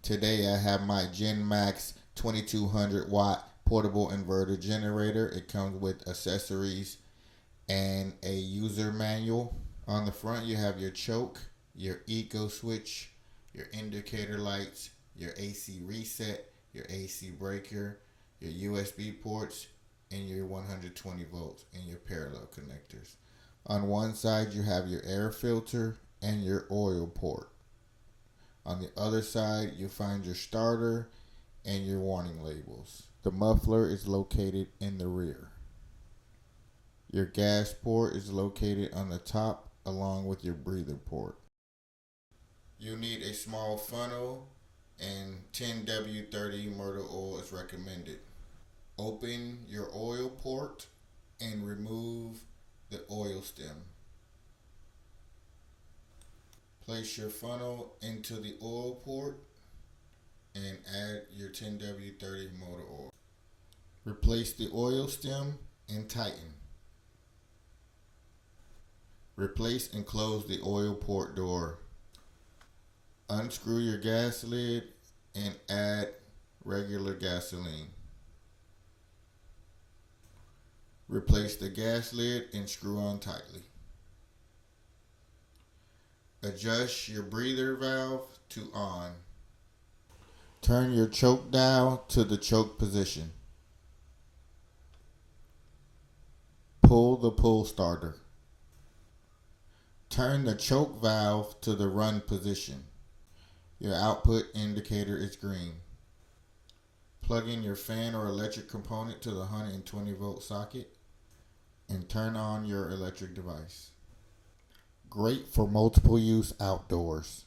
Today I have my Genmax 2200 watt portable inverter generator. It comes with accessories and a user manual. On the front you have your choke, your eco switch, your indicator lights, your AC reset, your AC breaker, your USB ports, and your 120 volts and your parallel connectors. On one side you have your air filter and your oil port. On the other side you'll find your starter and your warning labels. The muffler is located in the rear. Your gas port is located on the top along with your breather port. You need a small funnel and 10W30 myrtle oil is recommended. Open your oil port and remove the oil stem. Place your funnel into the oil port and add your 10W30 motor oil. Replace the oil stem and tighten. Replace and close the oil port door. Unscrew your gas lid and add regular gasoline. Replace the gas lid and screw on tightly. Adjust your breather valve to on. Turn your choke dial to the choke position. Pull the pull starter. Turn the choke valve to the run position. Your output indicator is green. Plug in your fan or electric component to the 120 volt socket and turn on your electric device. Great for multiple use outdoors.